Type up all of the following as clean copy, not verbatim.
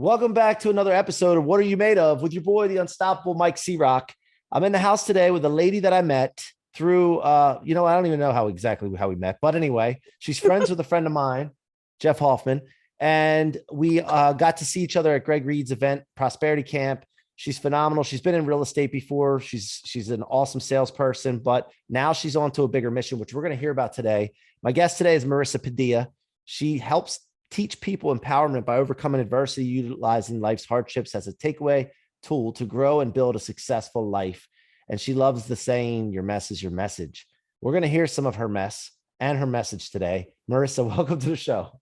Welcome back to another episode of What Are You Made Of with your boy, the unstoppable Mike C-Roc. I'm in the house today with a lady that I met through, I don't even know how we met, but anyway, she's friends with a friend of mine, Jeff Hoffman, and we got to see each other at Greg Reed's event, Prosperity Camp. She's phenomenal. She's been in real estate before. She's an awesome salesperson, but now she's on to a bigger mission, which we're going to hear about today. My guest today is Marisa Padilla. She helps teach people empowerment by overcoming adversity, utilizing life's hardships as a takeaway tool to grow and build a successful life. And she loves the saying, your mess is your message. We're going to hear some of her mess and her message today. Marisa, welcome to the show.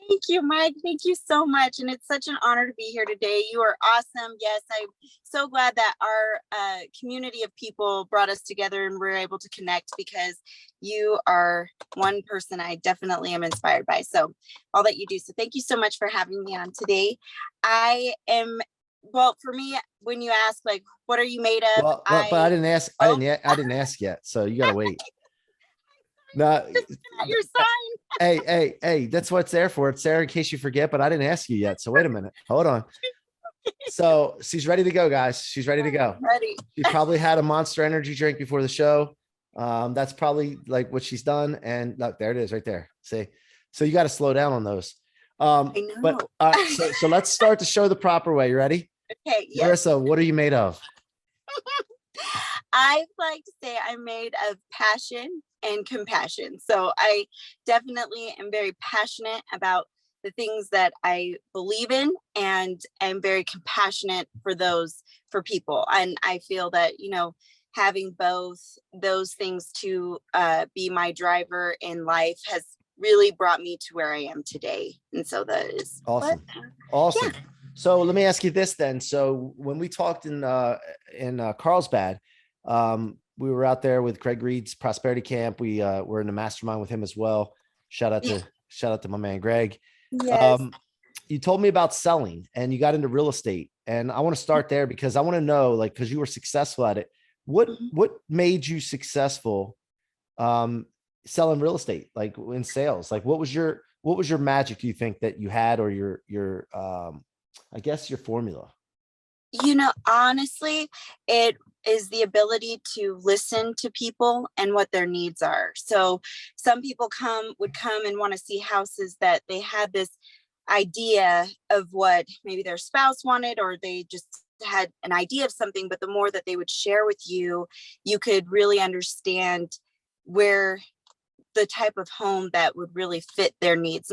Thank you, Mike. Thank you so much. And it's such an honor to be here today. You are awesome. Yes, I'm so glad that our community of people brought us together and we're able to connect because you are one person I definitely am inspired by. So all that you do. So thank you so much for having me on today. For me, when you ask, like, what are you made of? But I didn't ask. I didn't ask yet. So you got to wait. No, your sign. Hey, that's what it's there for. It's there in case you forget, but I didn't ask you yet. So wait a minute. Hold on. So she's ready to go, guys. She's ready to go. Ready. She probably had a Monster Energy drink before the show. That's probably like what she's done. And look, there it is right there. See, so you got to slow down on those. I know. But so let's start the show the proper way. You ready? Okay. Yes. Marisa, what are you made of? I like to say I'm made of passion and compassion. So I definitely am very passionate about the things that I believe in, and I'm very compassionate for people. And I feel that, having both those things to be my driver in life has really brought me to where I am today. And so that is awesome. Awesome. Yeah. So let me ask you this then. So when we talked in Carlsbad, we were out there with Greg Reed's Prosperity Camp. We were in the mastermind with him as well. Shout out to my man, Greg. Yes. You told me about selling and you got into real estate, and I want to start there because I want to know, like, cause you were successful at it. What made you successful, selling real estate, like in sales? Like what was your magic, do you think, that you had, or your I guess your formula? Honestly, it is the ability to listen to people and what their needs are. So some people would come and want to see houses that they had this idea of what maybe their spouse wanted, or they just had an idea of something, but the more that they would share with you, you could really understand where the type of home that would really fit their needs.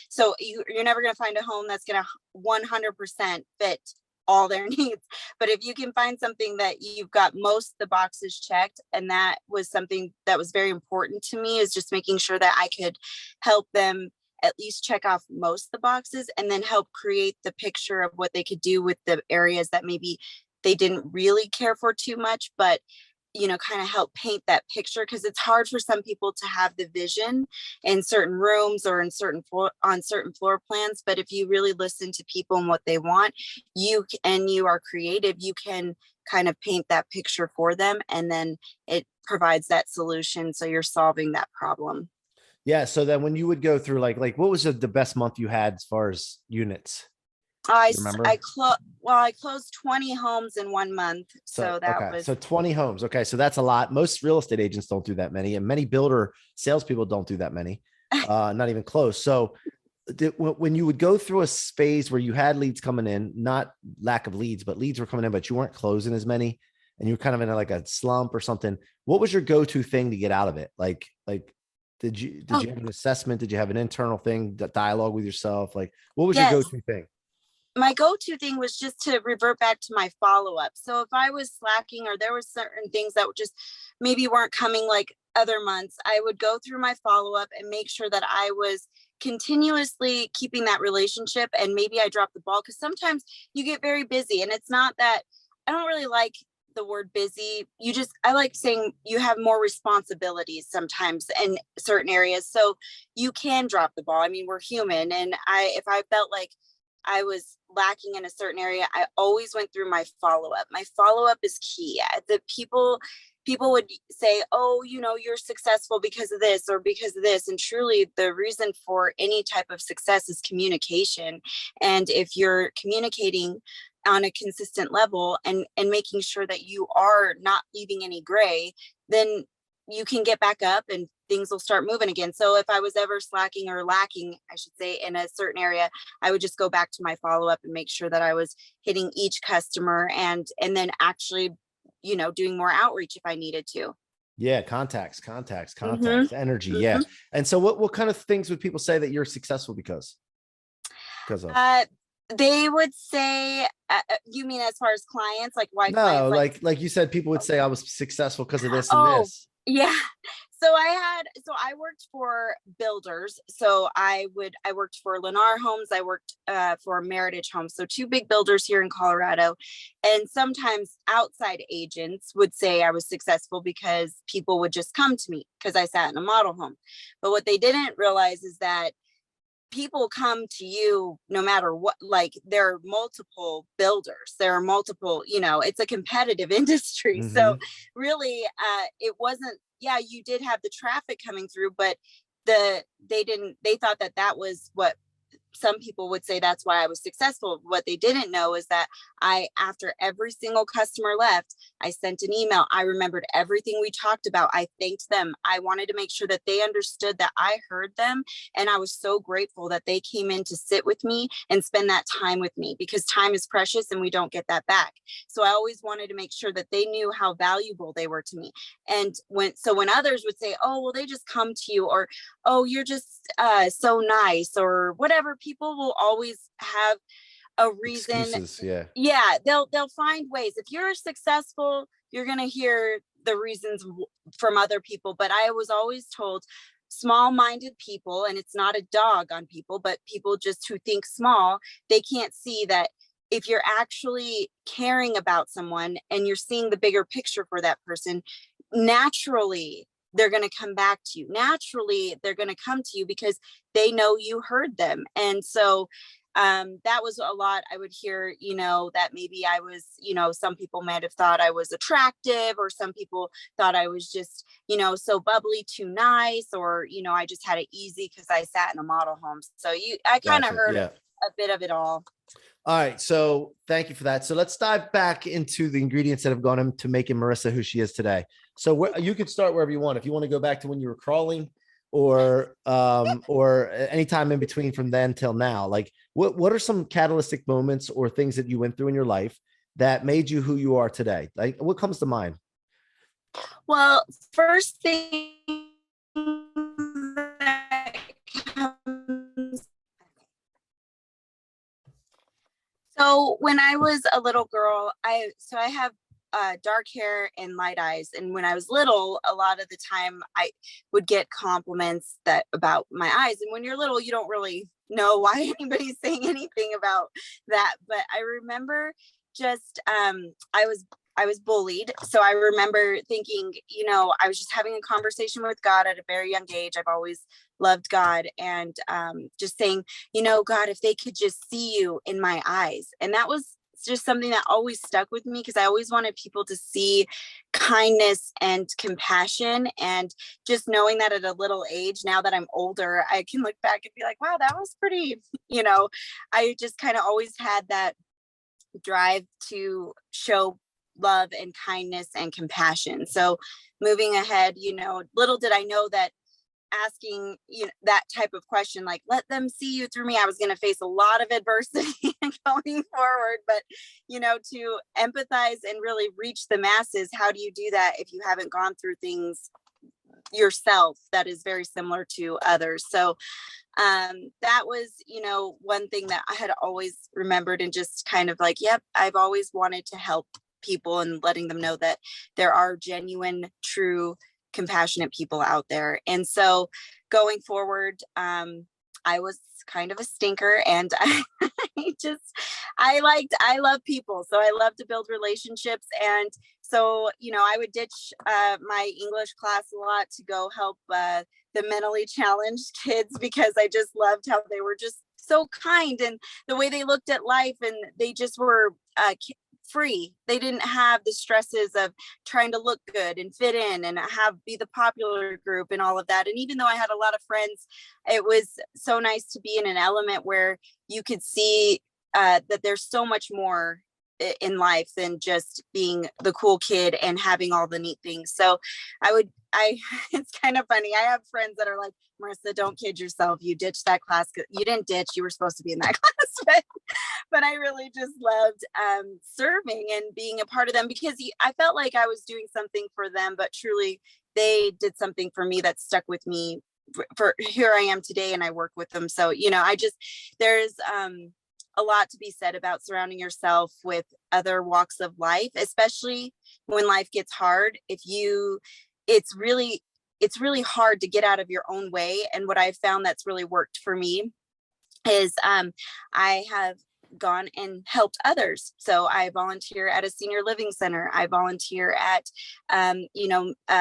So you're never going to find a home that's going to 100% fit all their needs. But if you can find something that you've got most of the boxes checked, and that was something that was very important to me, is just making sure that I could help them at least check off most of the boxes, and then help create the picture of what they could do with the areas that maybe they didn't really care for too much, but kind of help paint that picture, because it's hard for some people to have the vision in certain rooms or on certain floor plans. But if you really listen to people and what they want, you are creative, you can kind of paint that picture for them, and then it provides that solution. So you're solving that problem. Yeah. So then when you would go through like what was the best month you had as far as units? I closed 20 homes in 1 month. So that was 20 homes. Okay. So that's a lot. Most real estate agents don't do that many, and many builder salespeople don't do that many, not even close. So when you would go through a space where you had leads coming in, not lack of leads, but leads were coming in, but you weren't closing as many, and you were kind of in like a slump or something, what was your go-to thing to get out of it? Like, did you have an assessment? Did you have an internal thing, dialogue with yourself? Like, what was your go-to thing? My go-to thing was just to revert back to my follow-up. So if I was slacking, or there were certain things that just maybe weren't coming like other months, I would go through my follow-up and make sure that I was continuously keeping that relationship. And maybe I dropped the ball, because sometimes you get very busy, and it's not that I don't really like the word busy. I like saying you have more responsibilities sometimes in certain areas. So you can drop the ball. I mean, we're human. And if I felt like I was lacking in a certain area, I always went through my follow-up. My follow-up is key. The people people would say, oh, you're successful because of this or because of this. And truly the reason for any type of success is communication. And if you're communicating on a consistent level and making sure that you are not leaving any gray, then you can get back up and things will start moving again. So if I was ever slacking or lacking, I should say, in a certain area, I would just go back to my follow-up and make sure that I was hitting each customer and then actually, doing more outreach if I needed to. Yeah. Contacts, Mhm. energy. Yeah. Mhm. And so what kind of things would people say that you're successful because of? They would say, you mean as far as clients, like why No, clients like, like you said, people would say I was successful because of this and oh, this. yeah. So I worked for builders. So I worked for Lennar Homes. I worked for Meritage Homes. So two big builders here in Colorado. And sometimes outside agents would say I was successful because people would just come to me because I sat in a model home. But what they didn't realize is that people come to you no matter what. Like, there are multiple builders, there are multiple, it's a competitive industry. So Mm-hmm. really, it wasn't, yeah, you did have the traffic coming through, but they thought that was what some people would say that's why I was successful. What they didn't know is that after every single customer left, I sent an email. I remembered everything we talked about. I thanked them. I wanted to make sure that they understood that I heard them. And I was so grateful that they came in to sit with me and spend that time with me, because time is precious and we don't get that back. So I always wanted to make sure that they knew how valuable they were to me. And when others would say, oh, well, they just come to you, or, oh, you're just so nice, or whatever, people will always have a reason. Excuses. Yeah. Yeah, they'll find ways. If you're successful, you're going to hear the reasons from other people. But I was always told, small-minded people, and it's not a dog on people, but people just who think small, they can't see that if you're actually caring about someone and you're seeing the bigger picture for that person, naturally they're going to come back to you. Naturally, they're going to come to you because they know you heard them. And so that was a lot I would hear, that maybe I was, some people might have thought I was attractive, or some people thought I was just, so bubbly, too nice, or, I just had it easy because I sat in a model home. So I kind of Gotcha. heard Yeah. a bit of it all. All right. So thank you for that. So let's dive back into the ingredients that have gone into making Marisa who she is today. So you could start wherever you want. If you want to go back to when you were crawling, or anytime in between from then till now, like what are some catalytic moments or things that you went through in your life that made you who you are today? Like, what comes to mind? Well, first thing that comes, so when I was a little girl, I have dark hair and light eyes. And when I was little, a lot of the time I would get compliments about my eyes. And when you're little, you don't really know why anybody's saying anything about that. But I remember just I was bullied. So I remember thinking, I was just having a conversation with God at a very young age. I've always loved God, and just saying, God, if they could just see you in my eyes. And that was just something that always stuck with me, because I always wanted people to see kindness and compassion. And just knowing that at a little age, now that I'm older, I can look back and be like, wow, that was pretty, I just kind of always had that drive to show love and kindness and compassion. So moving ahead, little did I know that asking that type of question, like, let them see you through me, I was going to face a lot of adversity going forward. But to empathize and really reach the masses, how do you do that if you haven't gone through things yourself that is very similar to others? So that was one thing that I had always remembered, and just kind of like, yep, I've always wanted to help people and letting them know that there are genuine, true, compassionate people out there. And so going forward, I was kind of a stinker, and I love people. So I love to build relationships. And so, I would ditch my English class a lot to go help the mentally challenged kids, because I just loved how they were just so kind, and the way they looked at life, and they just were free. They didn't have the stresses of trying to look good and fit in and be the popular group and all of that. And even though I had a lot of friends, it was so nice to be in an element where you could see that there's so much more in life than just being the cool kid and having all the neat things. So it's kind of funny. I have friends that are like, Marissa, don't kid yourself. You ditched that class. You didn't ditch. You were supposed to be in that class. But I really just loved serving and being a part of them, because I felt like I was doing something for them, but truly they did something for me that stuck with me for here I am today, and I work with them. So, there's a lot to be said about surrounding yourself with other walks of life, especially when life gets hard. It's really hard to get out of your own way. And what I've found that's really worked for me is I have gone and helped others. So I volunteer at a senior living center. I volunteer at,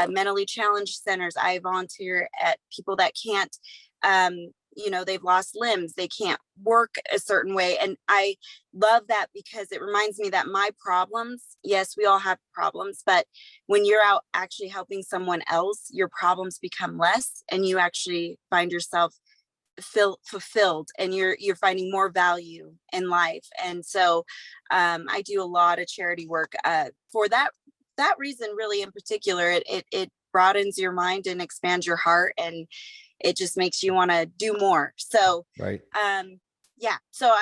mentally challenged centers. I volunteer at people that can't, they've lost limbs. They can't work a certain way. And I love that, because it reminds me that my problems, yes, we all have problems, but when you're out actually helping someone else, your problems become less, and you actually find yourself fulfilled, and you're finding more value in life. And so I do a lot of charity work for that reason, really. In particular, it broadens your mind and expands your heart, and it just makes you want to do more. So right. So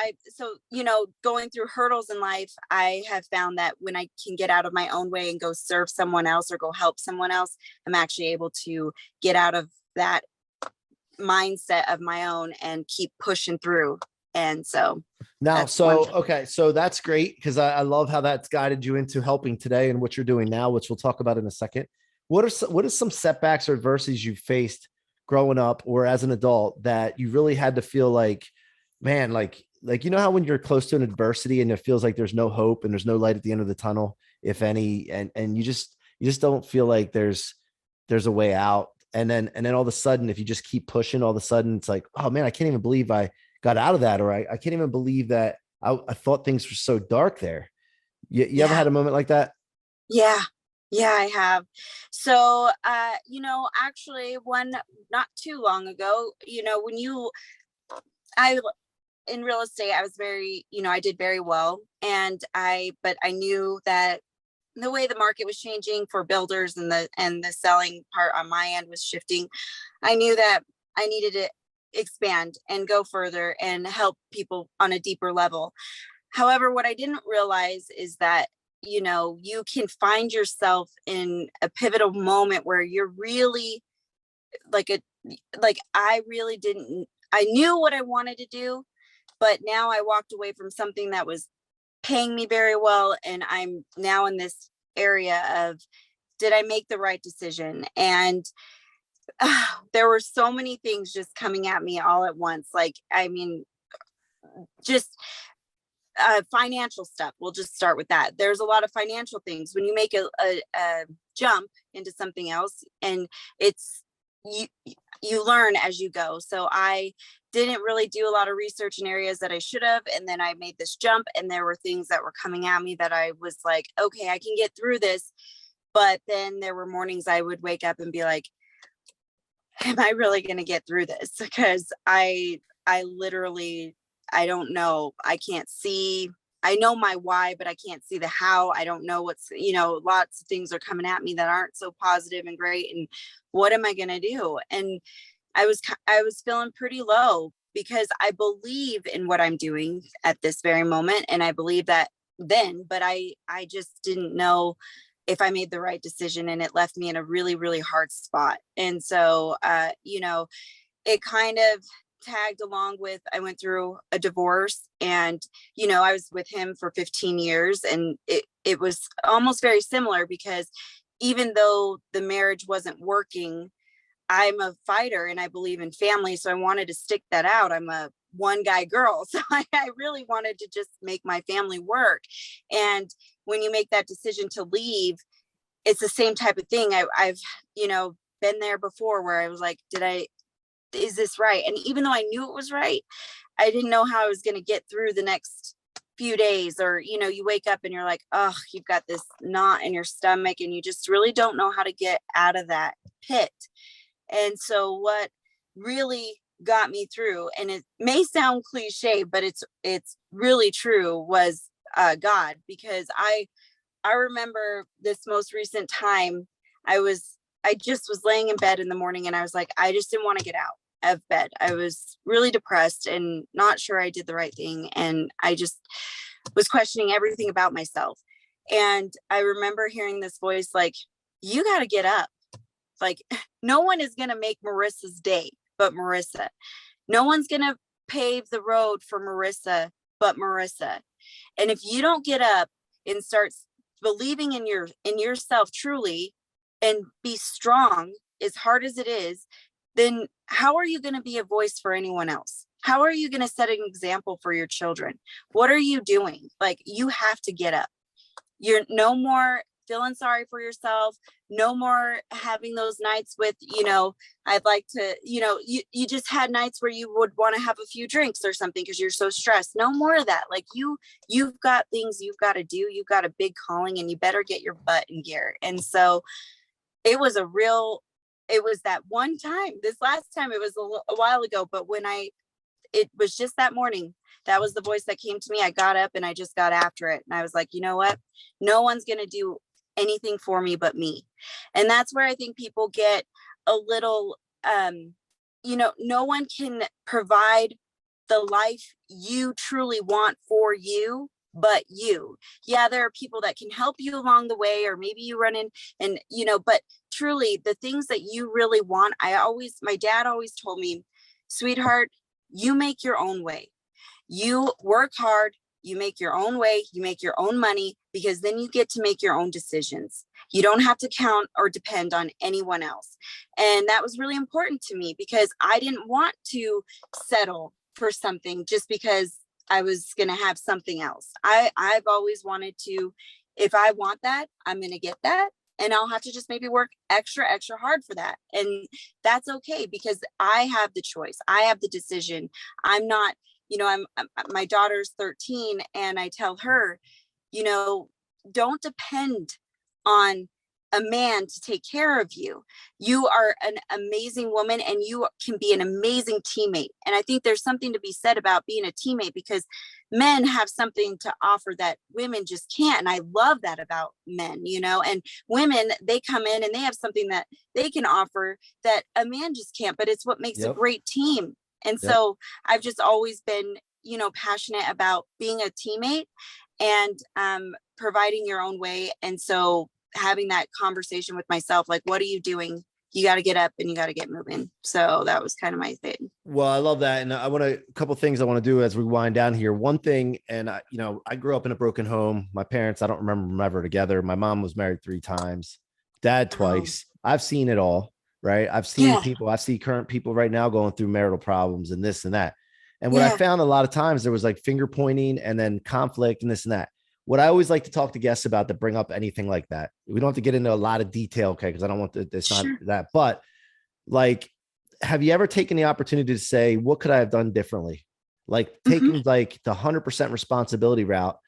going through hurdles in life, I have found that when I can get out of my own way and go serve someone else or go help someone else, I'm actually able to get out of that mindset of my own and keep pushing through. And so now, so that's great, because I love how that's guided you into helping today and what you're doing now, which we'll talk about in a second. What are some setbacks or adversities you faced growing up or as an adult that you really had to feel like, man, like how when you're close to an adversity and it feels like there's no hope and there's no light at the end of the tunnel, if any, and you just don't feel like there's a way out. And then all of a sudden, if you just keep pushing, all of a sudden it's like, oh man, I can't even believe I got out of that. Or I can't even believe that I thought things were so dark there. You ever had a moment like that? Yeah, I have. So, actually not too long ago, in real estate, I was very, I did very well. But I knew that the way the market was changing for builders and the selling part on my end was shifting. I knew that I needed to expand and go further and help people on a deeper level. However, what I didn't realize is that, you can find yourself in a pivotal moment where you're really I knew what I wanted to do, but now I walked away from something that was paying me very well. And I'm now in this area of, did I make the right decision? And there were so many things just coming at me all at once. Just financial stuff. We'll just start with that. There's a lot of financial things when you make a jump into something else, and it's you learn as you go. So I didn't really do a lot of research in areas that I should have. And then I made this jump, and there were things that were coming at me that I was like, okay, I can get through this. But then there were mornings I would wake up and be like, am I really going to get through this? Because I literally, I don't know. I can't see. I know my why, but I can't see the how. I don't know lots of things are coming at me that aren't so positive and great. And what am I going to do? And I was feeling pretty low, because I believe in what I'm doing at this very moment. And I believe that then, but I just didn't know if I made the right decision, and it left me in a really, really hard spot. And so, it kind of tagged along with, I went through a divorce, and, I was with him for 15 years, and it was almost very similar, because even though the marriage wasn't working, I'm a fighter and I believe in family. So I wanted to stick that out. I'm a one guy girl. So I really wanted to just make my family work. And when you make that decision to leave, it's the same type of thing. I've been there before, where I was like, is this right? And even though I knew it was right, I didn't know how I was going to get through the next few days, or, you wake up and you're like, oh, you've got this knot in your stomach and you just really don't know how to get out of that pit. And so what really got me through, and it may sound cliche, but it's really true, was God. Because I remember this most recent time, I just was laying in bed in the morning and I was like, I just didn't want to get out of bed. I was really depressed and not sure I did the right thing. And I just was questioning everything about myself. And I remember hearing this voice like, you got to get up. Like, no one is going to make Marissa's day but Marissa. No one's going to pave the road for Marissa but Marissa. And if you don't get up and start believing in yourself truly and be strong, as hard as it is, then how are you going to be a voice for anyone else? How are you going to set an example for your children? What are you doing? Like, you have to get up. You're no more feeling sorry for yourself. No more having those nights with, I'd like to, you just had nights where you would want to have a few drinks or something because you're so stressed. No more of that. Like, you've got things you've got to do. You've got a big calling and you better get your butt in gear. And so it was that one time. This last time, it was a while ago, but it was just that morning, that was the voice that came to me. I got up and I just got after it. And I was like, you know what? No one's going to do anything for me but me. And that's where I think people get a little, no one can provide the life you truly want for you but you. Yeah, there are people that can help you along the way, or maybe you run in and, but truly the things that you really want. My dad always told me, sweetheart, you make your own way. You work hard, you make your own way, you make your own money, because then you get to make your own decisions. You don't have to count or depend on anyone else. And that was really important to me, because I didn't want to settle for something just because I was going to have something else. I've always wanted to, if I want that, I'm going to get that. And I'll have to just maybe work extra hard for that. And that's okay, because I have the choice. I have the decision. I'm not, my daughter's 13, and I tell her, don't depend on a man to take care of you. You are an amazing woman and you can be an amazing teammate. And I think there's something to be said about being a teammate, because men have something to offer that women just can't. And I love that about men, and women, they come in and they have something that they can offer that a man just can't, but it's what makes a great team. And so I've just always been, passionate about being a teammate and providing your own way. And so having that conversation with myself, like, what are you doing? You got to get up and you got to get moving. So that was kind of my thing. Well, I love that. And a couple of things I want to do as we wind down here. One thing, and I grew up in a broken home. My parents, I don't remember them ever together. My mom was married 3 times, dad twice. I've seen it all, right? I've seen people, I see current people right now going through marital problems and this and that. And what I found a lot of times, there was like finger pointing and then conflict and this and that. What I always like to talk to guests about to bring up anything like that. We don't have to get into a lot of detail, okay? Because I don't want it's not that. But like, have you ever taken the opportunity to say, what could I have done differently? Like taking like the 100% responsibility route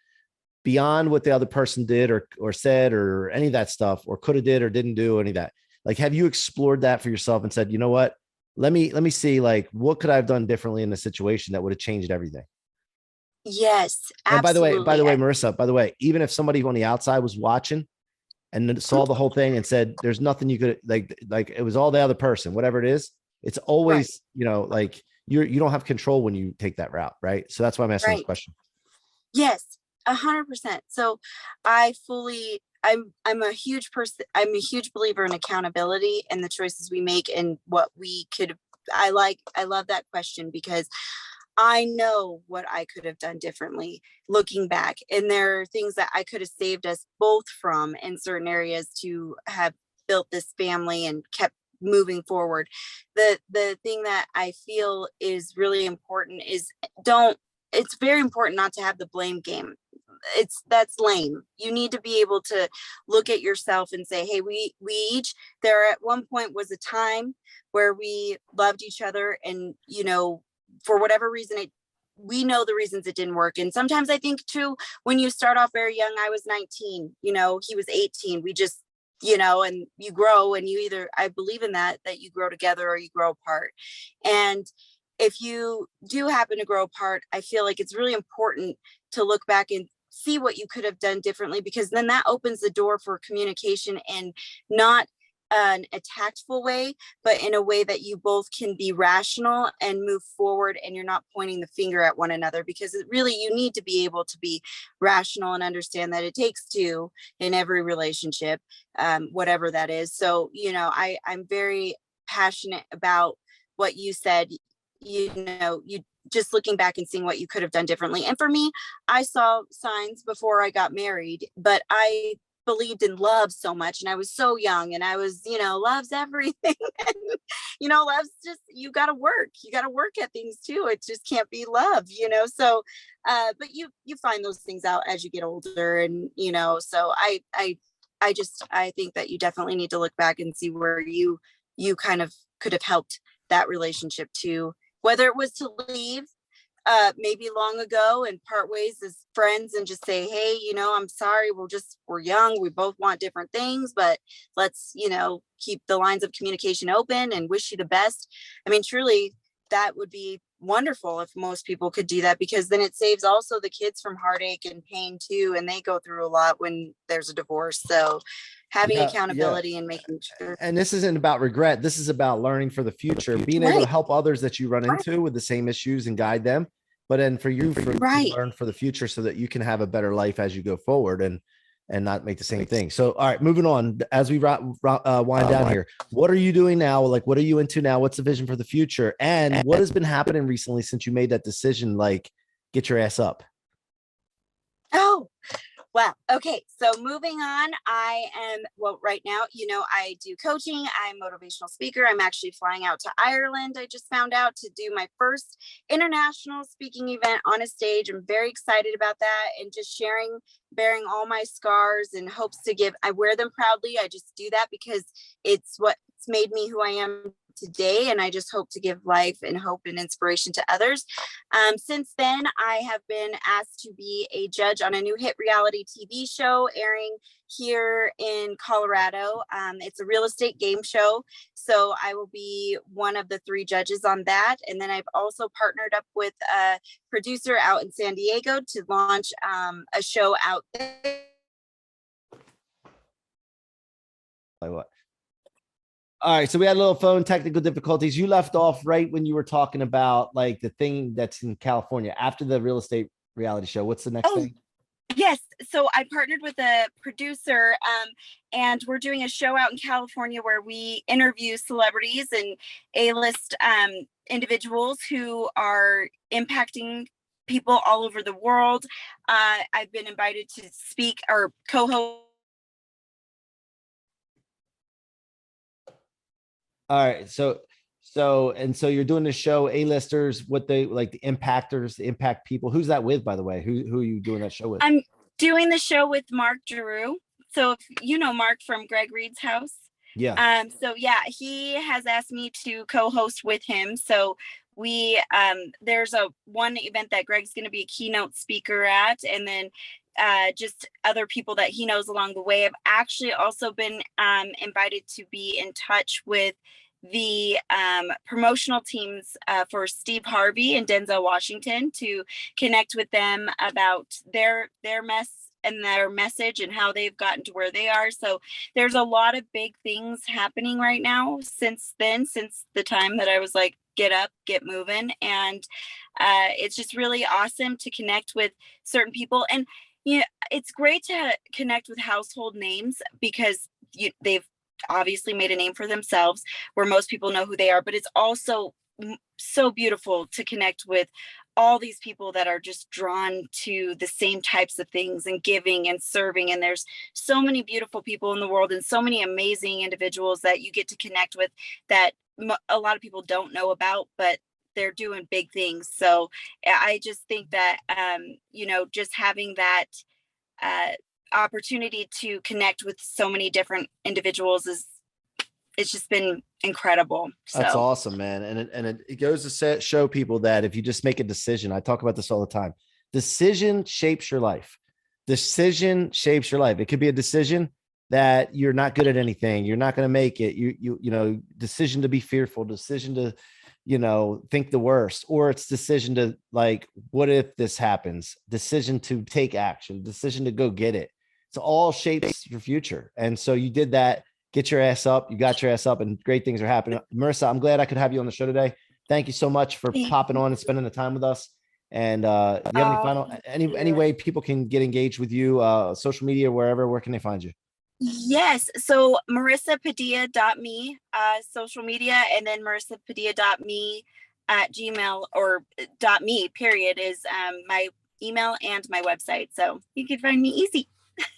beyond what the other person did or said or any of that stuff, or could have did or didn't do any of that. Like, have you explored that for yourself and said, you know what? Let me see, like, what could I have done differently in the situation that would have changed everything? Yes, and absolutely. by the way, Marissa, even if somebody on the outside was watching and saw the whole thing and said, there's nothing you could like it was all the other person, whatever it is, it's always, like you don't have control when you take that route. Right. So that's why I'm asking this question. Yes, 100%. So I'm a huge person. I'm a huge believer in accountability and the choices we make and what we could, I love that question, because I know what I could have done differently looking back. And there are things that I could have saved us both from in certain areas to have built this family and kept moving forward. The thing that I feel is really important is it's very important not to have the blame game. That's lame. You need to be able to look at yourself and say, hey, we each, there at one point was a time where we loved each other, and for whatever reason it we know the reasons it didn't work. And sometimes I think too, when you start off very young, I was 19, you know, he was 18. We just, you know, and you grow, and you either, I believe in that you grow together or you grow apart. And if you do happen to grow apart, I feel like it's really important to look back and see what you could have done differently, because then that opens the door for communication, and not a tactful way, but in a way that you both can be rational and move forward, and you're not pointing the finger at one another, because it really, you need to be able to be rational and understand that it takes two in every relationship, whatever that is. So, you know, I'm very passionate about what you said. You know, you just looking back and seeing what you could have done differently. And for me, I saw signs before I got married, but I believed in love so much, and I was so young, and I was, you know, love's everything. And, you know, love's just, you got to work at things too. It just can't be love, you know. So but you find those things out as you get older, and, you know, so I think that you definitely need to look back and see where you kind of could have helped that relationship too, whether it was to leave maybe long ago and part ways as friends, and just say, hey, you know, I'm sorry, we're young, we both want different things, but let's, you know, keep the lines of communication open, and wish you the best. I mean, truly, that would be wonderful if most people could do that, because then it saves also the kids from heartache and pain too, and they go through a lot when there's a divorce. So having accountability and making sure. And this isn't about regret. This is about learning for the future, being able to help others that you run into with the same issues and guide them. But then for you to learn for the future, so that you can have a better life as you go forward, and not make the same thing. So, all right, moving on. As we wind down here, what are you doing now? Like, what are you into now? What's the vision for the future? And what has been happening recently since you made that decision? Like, get your ass up. Oh, well, okay. So moving on, right now, you know, I do coaching. I'm a motivational speaker. I'm actually flying out to Ireland. I just found out, to do my first international speaking event on a stage. I'm very excited about that, and just bearing all my scars and hopes to give. I wear them proudly. I just do that because it's what's made me who I am today, and I just hope to give life and hope and inspiration to others. Since then, I have been asked to be a judge on a new hit reality TV show airing here in Colorado. It's a real estate game show, so I will be one of the 3 judges on that. And then I've also partnered up with a producer out in San Diego to launch a show out there. Like what? All right, so we had a little phone technical difficulties. You left off right when you were talking about like the thing that's in California after the real estate reality show. What's the next thing? Yes. So I partnered with a producer, and we're doing a show out in California where we interview celebrities and A-list individuals who are impacting people all over the world. I've been invited to speak or co-host. All right. So you're doing the show, A-listers, what they like, the impactors, the impact people. Who's that with, by the way? Who are you doing that show with? I'm doing the show with Mark Giroux. So if you know Mark from Greg Reed's house. Yeah. So yeah, he has asked me to co-host with him. So we there's one event that Greg's going to be a keynote speaker at, and then just other people that he knows along the way. I've actually also been invited to be in touch with the promotional teams for Steve Harvey and Denzel Washington, to connect with them about their message and how they've gotten to where they are. So there's a lot of big things happening right now since the time that I was like, get up, get moving. And it's just really awesome to connect with certain people. And you know, it's great to connect with household names, because they've obviously made a name for themselves where most people know who they are, but it's also so beautiful to connect with all these people that are just drawn to the same types of things and giving and serving. And there's so many beautiful people in the world, and so many amazing individuals that you get to connect with that a lot of people don't know about, but they're doing big things. So I just think that, just having that opportunity to connect with so many different individuals is it's just been incredible. That's So awesome, man. And it goes to show people that if you just make a decision, I talk about this all the time. Decision shapes your life. Decision shapes your life. It could be a decision that you're not good at anything. You're not going to make it. Decision to be fearful, decision to, think the worst, or it's decision to like, what if this happens? Decision to take action, decision to go get it. It's all shapes your future. And so you did that. Get your ass up. You got your ass up, and great things are happening. Marisa, I'm glad I could have you on the show today. Thank you so much for popping on and spending the time with us. And do you have any final, any way people can get engaged with you, social media, wherever, where can they find you? yes. So marisapadilla.me, social media, and then marisapadilla.me at Gmail or .me period is my email and my website. So you can find me easy.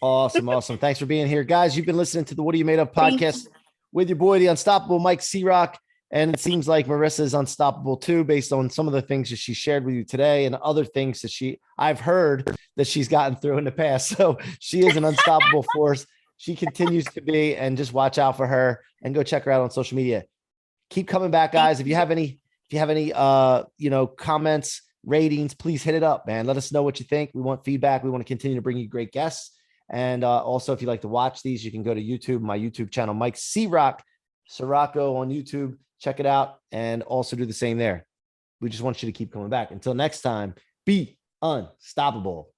Awesome. Awesome. Thanks for being here, guys. You've been listening to the What Are You Made Of podcast with your boy, the unstoppable Mike C-Roc. And it seems like Marisa is unstoppable too, based on some of the things that she shared with you today and other things that I've heard that she's gotten through in the past. So she is an unstoppable force. She continues to be, and just watch out for her and go check her out on social media. Keep coming back, guys. If you have any comments, ratings, please hit it up, man. Let us know what you think. We want feedback. We want to continue to bring you great guests. And also, if you like to watch these, you can go to YouTube, my YouTube channel, Mike C-Roc, Ciorrocco on YouTube. Check it out and also do the same there. We just want you to keep coming back. Until next time, be unstoppable.